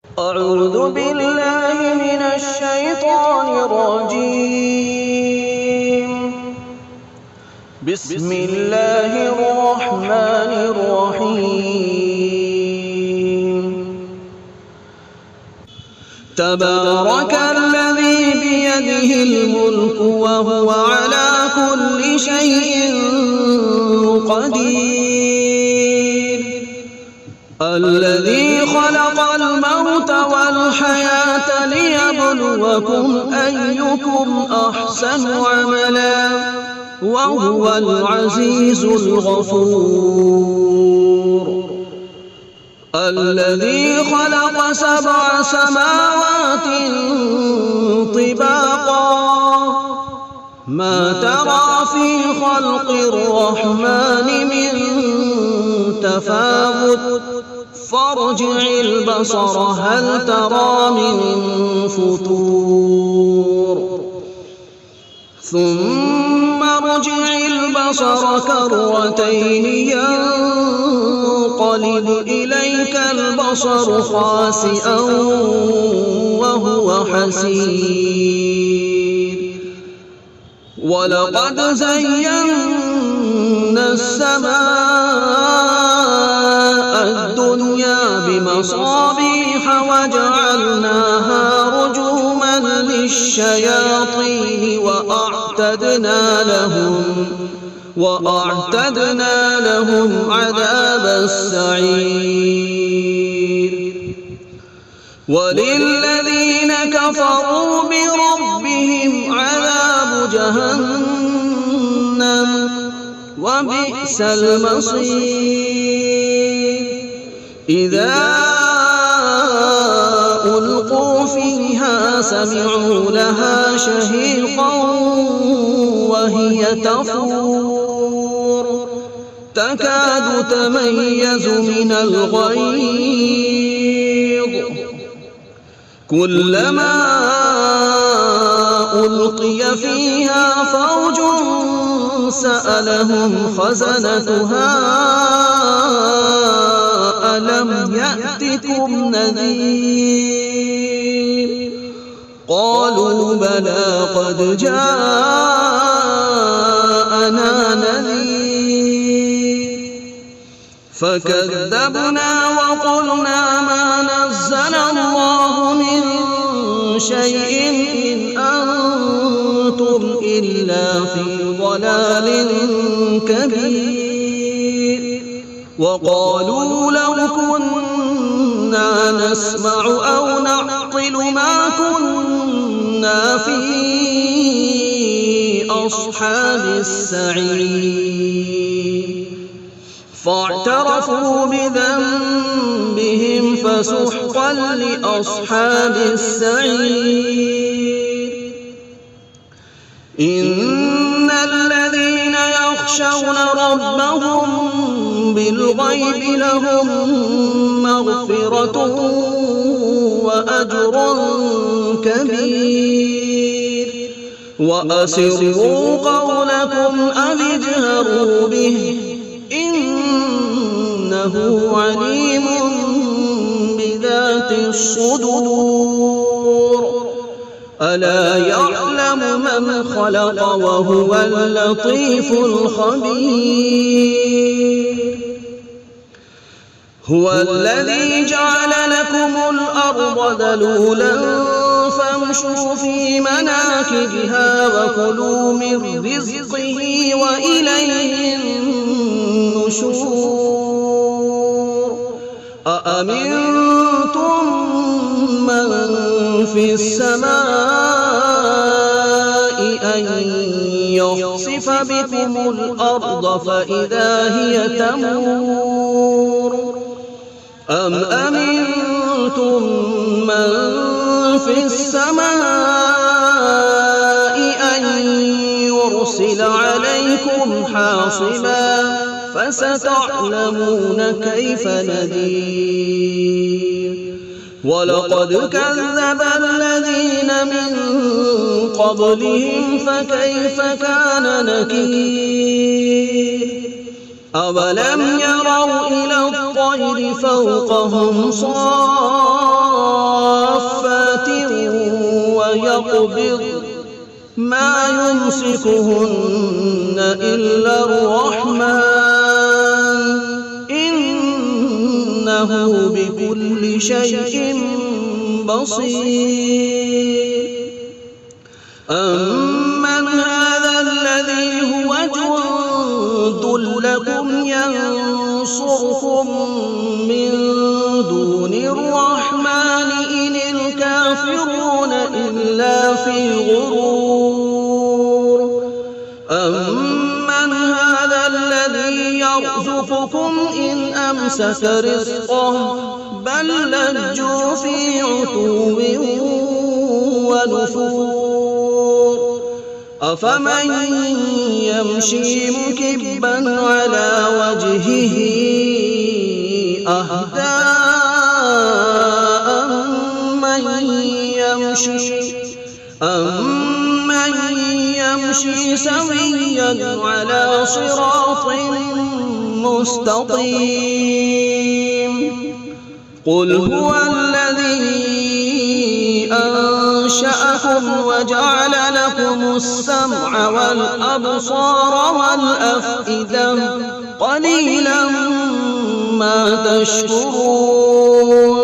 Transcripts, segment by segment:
أعوذ بالله من الشيطان الرجيم. بسم الله الرحمن الرحيم. تبارك الذي بيده الملك وهو على كل شيء قدير. الذي خلق الموت والحياة ليبلوكم أيكم أحسن عملا وهو العزيز الغفور. الذي خلق 7 سماوات طباقا ما ترى في خلق الرحمن من تفاوت فارجع البصر هل ترى من فطور ثم ارجع البصر كرتين ينقلب إليك البصر خاسئا وهو حسير. ولقد زينا السماء الدنيا بمصابيح وجعلناها رجوما للشياطين وأعتدنا لهم عذاب السعير. وللذين كفروا بربهم عذاب جهنم وبئس المصير. إذا ألقوا فيها سمعوا لها شهيقا وهي تفور تكاد تميز من الغيظ كلما ألقي فيها فوج سألهم خزنتها ألم يأتكم نذير قالوا بلى قد جاءنا نذير فكذبنا وقلنا ما نزل الله من شيء إن أنتم إلا في ضلال كبير. وقالوا لو كنا نسمع أو نعقل ما كنا في أصحاب السعير. فاعترفوا بذنبهم فسحقا لأصحاب السعير. إن الذين يخشون ربهم بالغيب لهم مغفرة وأجر كبير. وأسروا قولكم أو اجهروا به إنه عليم بذات الصدور. ألا يعلم من خلق وهو اللطيف الخبير. هو الذي جعل لكم الأرض ذلولا فامشوا في مناكبها وكلوا من رزقه وإليه النشور. أأمنتم من في السماء أن يخسف بكم الأرض فإذا هي تمور أم أمنتم من في السماء أن يرسل عليكم حاصبا فستعلمون كيف نذير. ولقد كذب الذين من قبلهم فكيف كان نكير. أولم يروا إلى الطير فوقهم صافات ويقبلن ما يريدون ويقولون سحر أو مستمر إن أنتم إلا في ضلال كبير. وقالوا لو كنا نسمع أو نعقل ما كنا في أصحاب السعير. إذا ألقوا فيها سمعوا لها شهيقا وهي تفور تكاد تميز من الغيظ كلما ألقي فيها فوج سألهم خزنتها ألم يأتكم نذير قالوا بلى قد جاءنا نذير فكذبنا وقلنا ما نزل الله من شيء إن أنتم إلا في ضلال كبير. وأسروا قولكم أو اجهروا به إنه عليم بذات الصدور. ألا يعلم من خلق وهو اللطيف الخبير. يقبض ما يمسكهن إلا الرحمن إنه بكل شيء بصير. أمن هذا الذي هو جند لكم ينصركم من دون الرحمن إن الكافرون إلا في غرور. أمن هذا الذي يرزقكم إن أمسك رزقه بل لجوا في عتو ونفور. أفمن يمشي مكبا على وجهه أهدى أمن يمشي سويا على صراط مستقيم. قل هو الذي أنشأكم وجعل لكم السمع والأبصار والأفئدة قليلا ما تشكرون.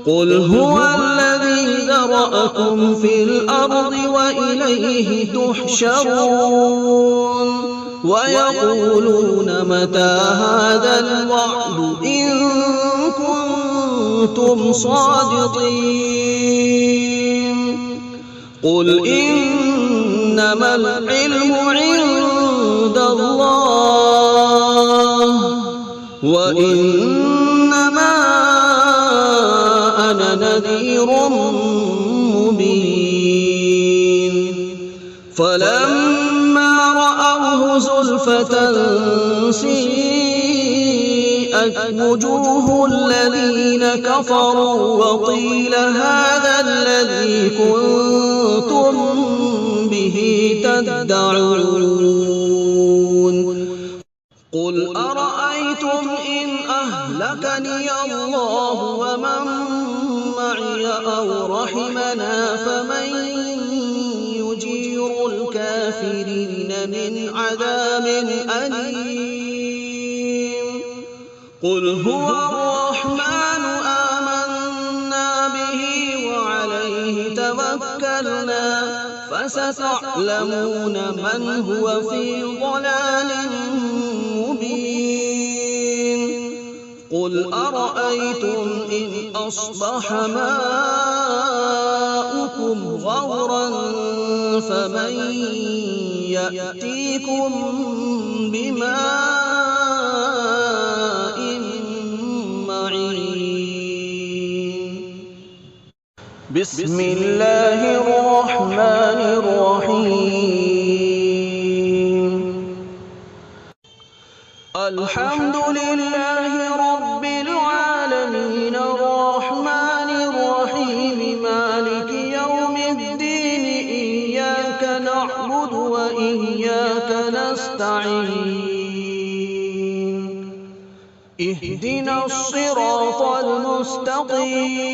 قل هو الذي ذرأكم في الأرض وإليه تحشرون. ويقولون متى هذا الوعد إن كنتم صادقين. قل إنما العلم عند الله وإنما أنا نذير مبين. فلما رأوه زلفة سيئت وجوه الذين كفروا وقيل هذا الذي كنتم به تدعون. قل أرأيتم إن أهلكني الله ومن معي أو رحمنا فمن يجير الكافرين من عذاب أليم. قل هو الرحمن آمنا به وعليه توكلنا فستعلمون من هو في ضلال مبين. قل أرأيتم إن أصبح ماؤكم غورا فمن يأتيكم بماء معين. بسم الله الرحمن الرحيم. الحمد لله رب العالمين الرحمن الرحيم مالك يوم الدين إياك نعبد وإياك نستعين. اهدنا الصراط المستقيم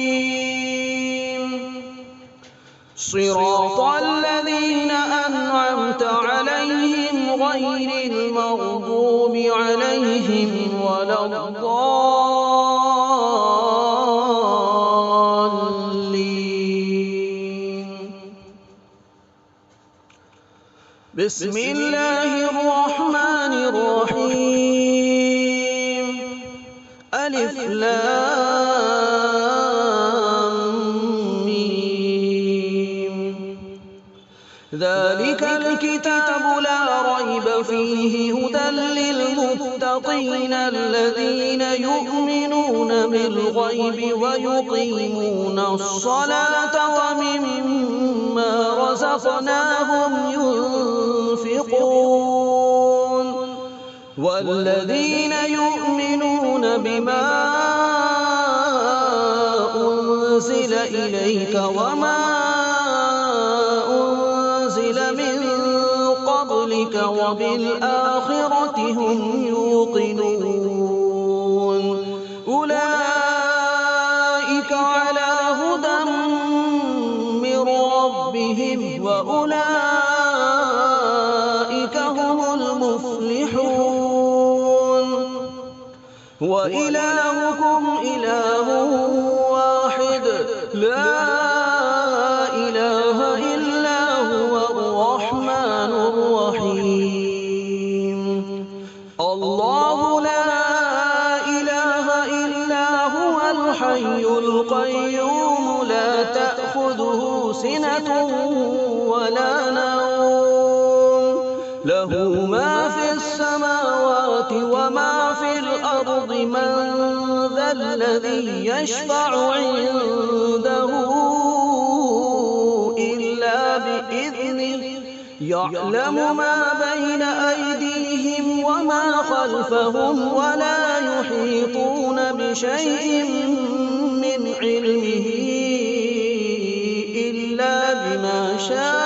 صراط الذين أنعمت عليهم غير المغضوب عليهم ولا الضالين. بسم الله الرحمن الرحيم. ألف لام ميم. ذلك الكتاب لا ريب فيه هدى للمتقين الذين يؤمنون بالغيب ويقيمون الصلاة ومما رزقناهم ينفقون. والذين يؤمنون بما أنزل إليك وما أنزل من قبلك وبالآخرة هم يوقنون. أولئك على هدى من ربهم وأولئك هم المفلحون. وإلهكم إله واحد لا إله إلا هو الرحمن الرحيم. الله لا إله إلا هو الحي القيوم لا تأخذه سنة ولا نوم له ما في السماوات وما في الأرض من ذا الذي يشفع عنده إلا بإذنه يعلم ما بين أيديهم وما خلفهم ولا يحيطون بشيء من علمه إلا بما شاء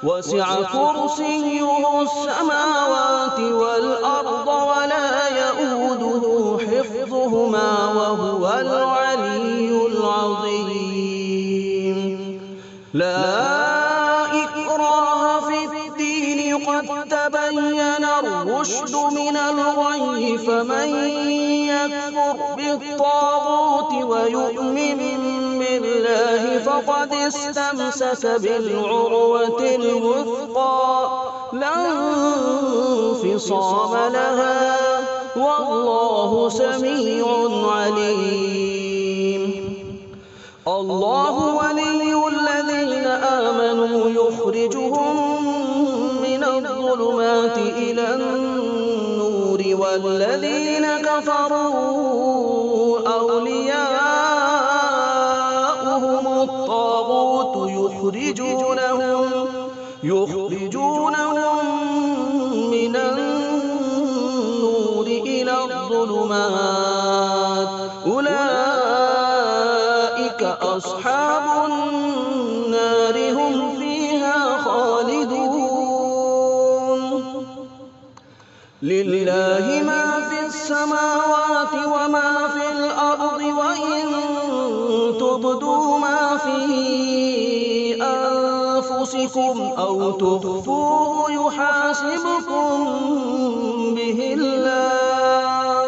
وسع كرسيه السماوات والأرض ولا يئوده حفظهما وهو العلي العظيم. لا إكراه في الدين قد تبين الرشد من الغي فمن يكفر بالطاغوت ويؤمن بالله فقد استمسك بالعروة الوثقى لا انفصام لها والله سميع عليم. الله ولي الذين آمنوا يخرجهم من الظلمات إلى النور والذين كفروا أولياؤهم الطاغوت يخرجونهم من النور إلى الظلمات أولئك أصحاب النار هم فيها خالدون. لله ما في السماوات وما في الأرض وإن تبدوا ما في أنفسكم أو تخفوه يحاسبكم به الله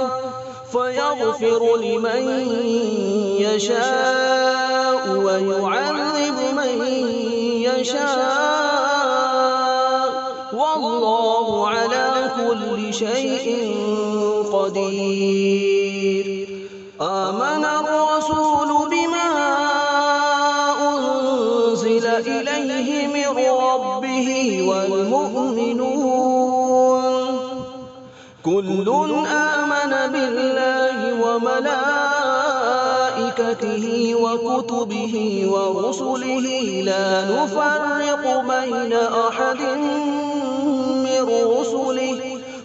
فيغفر لمن يشاء ويعذب من يشاء والله على كل شيء قدير. آمن الرسول بما أنزل إليه من ربه والمؤمنون كل آمن بالله وملائكته وكتبه ورسله لا نفرق بين أحد من رسله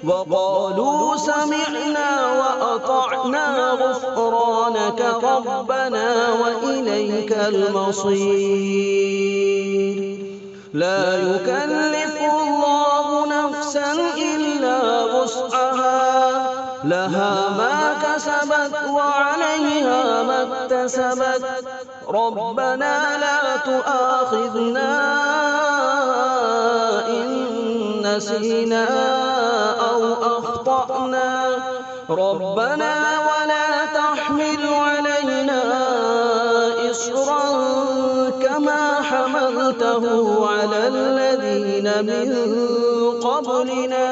وقالوا سمعنا وأطعنا غفرانك ربنا وإليك المصير. لا يكلف الله نفسا إلا وسعها لها ما كسبت وعليها ما اكتسبت ربنا لا تؤاخذنا إن نسينا أو أخطأنا ربنا ولا تحمل علينا إصرا كما حملته على الذين من قبلنا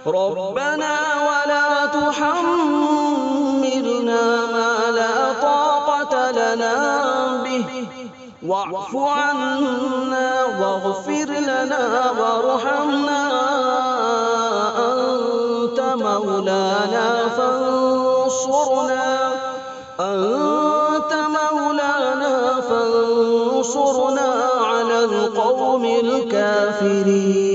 ربنا ولا تحملنا ما لا طاقة لنا به واعف عنا واغفر لنا وارحمنا أنت مولانا فانصرنا على القوم الكافرين.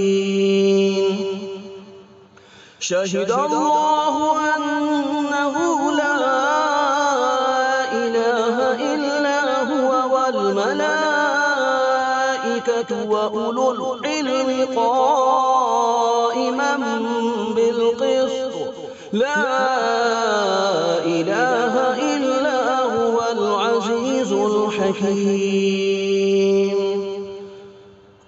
شهد الله أنه لا إله إلا هو والملائكة وأولو العلم قائما بالقسط لا إله إلا هو العزيز الحكيم.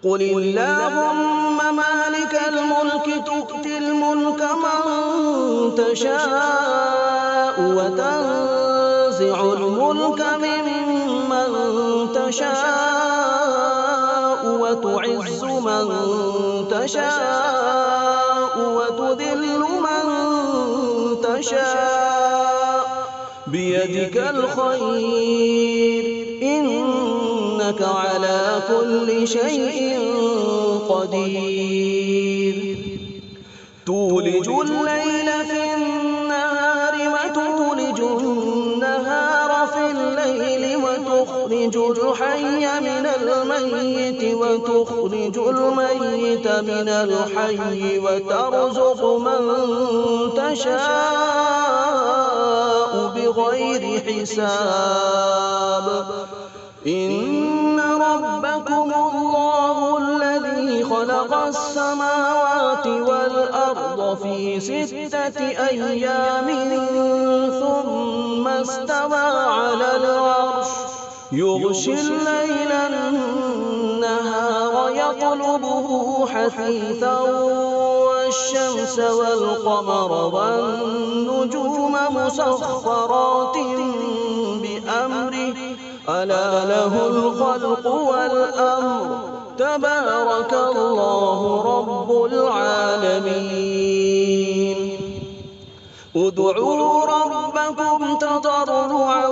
قل اللهم مالك الملك تؤتي الملك من تشاء وتنزع الملك ممن تشاء وتعز من تشاء وتذل من تشاء بيدك الخير إنك على كل شيء قدير تولج الليل في النهار وتولج النهار في الليل وتخرج الحي من الميت وتخرج الميت من الحي وترزق من تشاء بغير حساب إن ربكم الله الذي خلق السماوات والأرض في 6 أيام ثم استوى على العرش يغشي الليل النهار يطلبه حثيثا والشمس والقمر والنجوم مسخرات بأمره ألا له الخلق والأمر تبارك الله رب العالمين ادعوا ربكم تضرعا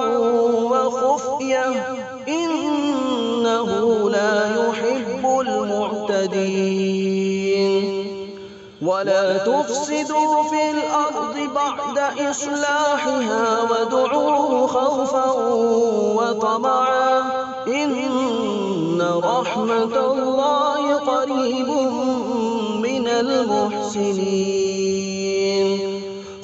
وخفية إنه لا يحب المعتدين ولا تفسدوا في الأرض بعد إصلاحها وادعوه خوفا وطمعا إن رحمة الله قريب من المحسنين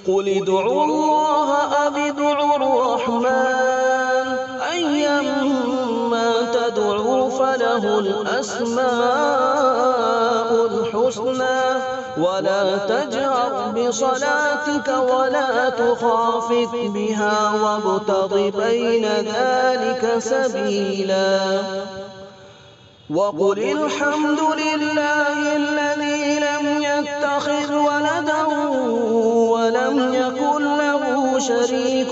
قل ادعوا الله أو ادعوا الرحمن أيما تدعوا فله الأسماء الحسنى ولا تجهر بصلاتك ولا تخافت بها وابتغ بين ذلك سبيلا وقل الحمد لله الذي لم يتخذ ولدا ولم يكن له شريك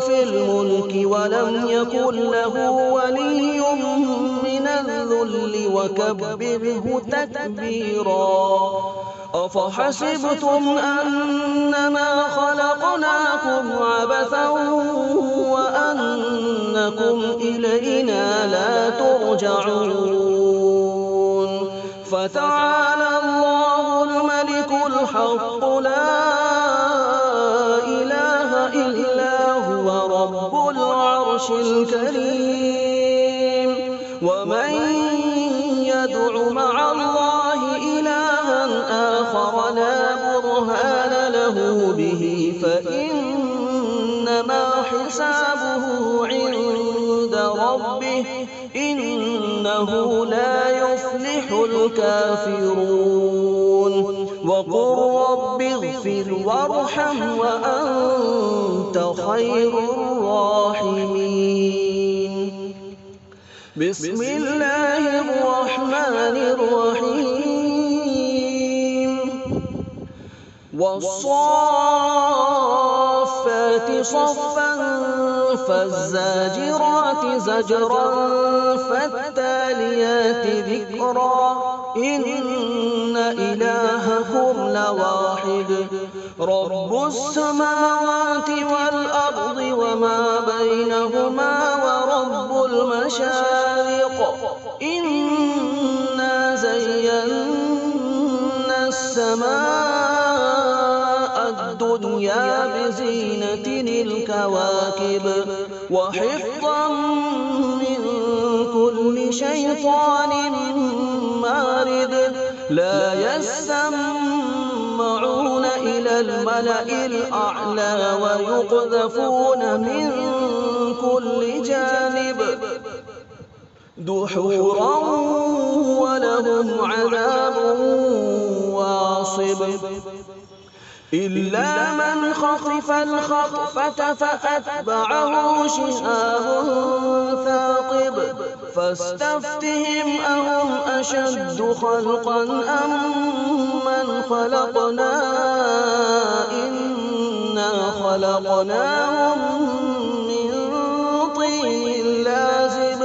في الملك ولم يكن له ولي من الذل وكبره تكبيرا أفحسبتم أنما خلقناكم عبثا وأنكم إلينا لا ترجعون فتعالى الله الملك الحق لا إله إلا هو رب العرش الكريم ومن يدع مع الله إلها آخر لا برهان له به فإنما حسابه عند ربه إنه لا يفلح الكافرون وقل رب اغفر وارحم وأنت خير الراحمين بسم الله الرحمن الرحيم والصافات صفا فالزاجرات زجرا فالتاليات ذكرا إن إلهكم لواحد رب السماوات والأرض وما بينهما ورب المشارق إنا زينا السماء الدنيا بزينة الكواكب وحفظا من كل شيطان مارد لا يسمعون إلى الملأ الأعلى ويقذفون من كل جانب دحورا ولهم عذاب واصب إلا من خطف الخطفة فأتبعه شهاب ثاقب فاستفتهم أهم أشد خلقا أم من خلقنا إنا خلقناهم من طين لازب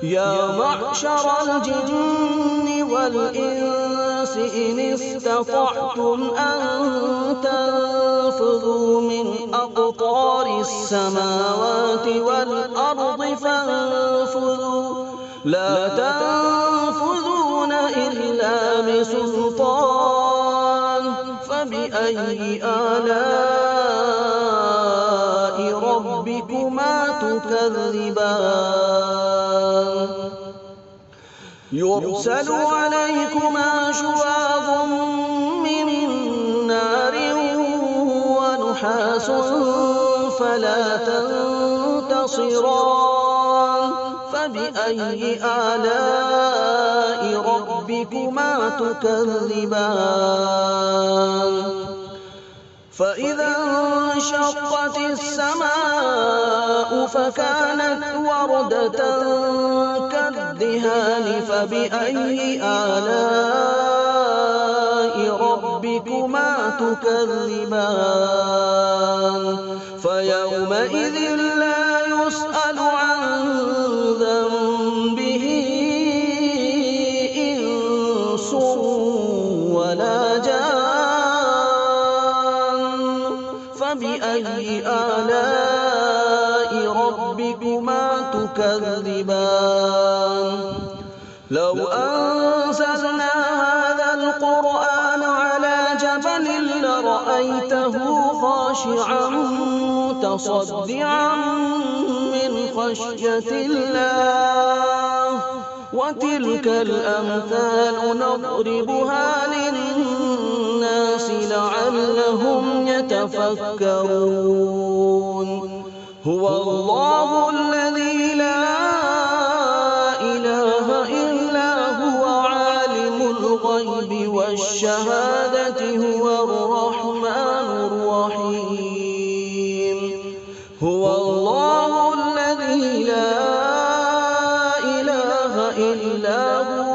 يا معشر الجن والإنس إن استطعتم أن تنفذوا من أقطار السماوات والأرض فانفذوا لا تنفذون إلا بسلطان فبأي آلاء ربكما تكذبان يرسل عليكما شواظ من نار ونحاس فلا تنتصران فبأي آلاء ربكما تكذبان فإذا انشقت السماء فكانت وردة كالدهان فبأي آلاء ربكما تكذبان فيومئذ لا يسأل عن ذنبه إنس ولا جان فبأي آلاء ربكما تكذبان لو أنزلنا هذا القرآن على جبل لرأيته خاشعا متصدعا من خشية الله وتلك الأمثال نضربها للناس لعلهم يتفكرون هو الله الذي لا إله إلا هو عالم الغيب والشهادة هو الرحمن الرحيم هو الله الذي لا إله إلا هو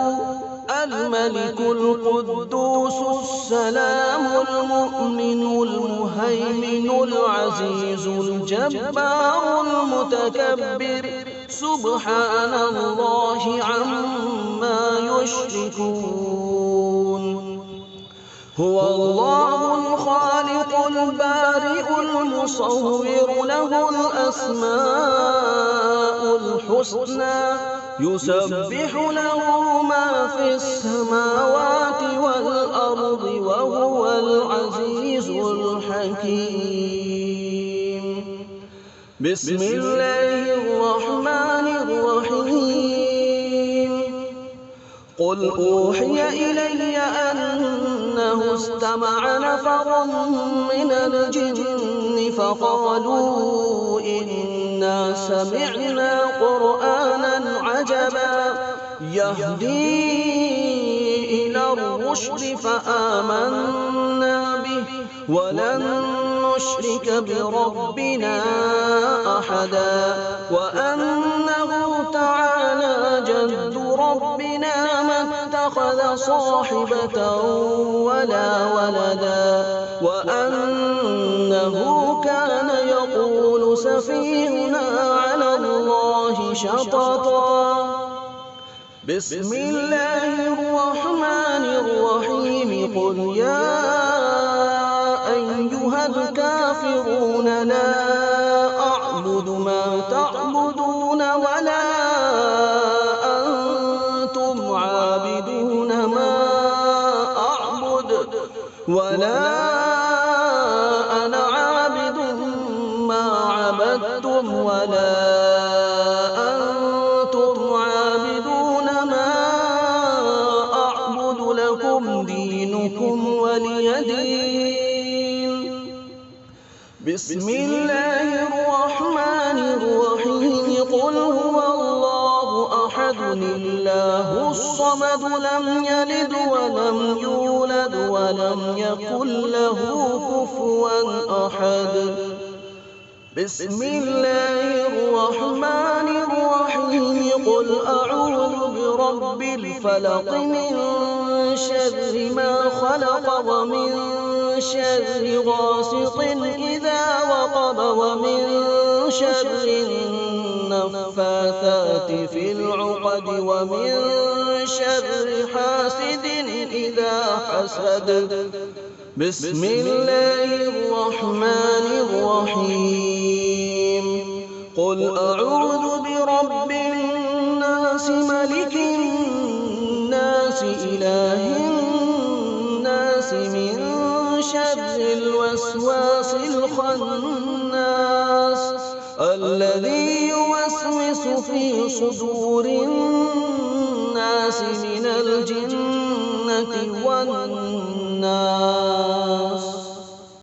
الملك القدوس السلام المؤمن المهيمن العزيز الجبار المتكبر سبحان الله عما يشركون هو الله الخالق البارئ المصور له الأسماء الحسنى يسبح له ما في السماوات والأرض وهو العزيز الحكيم بسم الله الرحمن الرحيم قل أوحي إلي أنه استمع نفر من الجن فقالوا إنا سمعنا قرآنا عجبا يهدي إلى الرشد فآمنا به ولن نشرك بربنا أحدا وأنه تعالى جد ربنا ما اتخذ صاحبة ولا ولدا وأنه كان يقول سفيهنا على الله شططا بسم الله الرحمن الرحيم قل يا أيها الكافرون لا أعبد ما تعبدون ولا أنتم عابدون ما أعبد ولا أنا عابد ما عبدتم ولا أنتم عابدون ما أعبد لكم دينكم ولي دين بسم الله الرحمن الرحيم قل هو الله أحد الله الصمد لم يلد ولم يولد ولم يكن له كفوا أحد بسم الله الرحمن الرحيم قل برب الفلق من شر ما خلق ومن شر غاسق إذا وقب ومن شر النفاثات في العقد ومن شر حاسد إذا حسد. بسم الله الرحمن الرحيم. قل أعوذ برب الناس ملك الناس إله الناس من شر الوسواس الخناس الذي يوسوس في صدور الناس من الجنة والناس.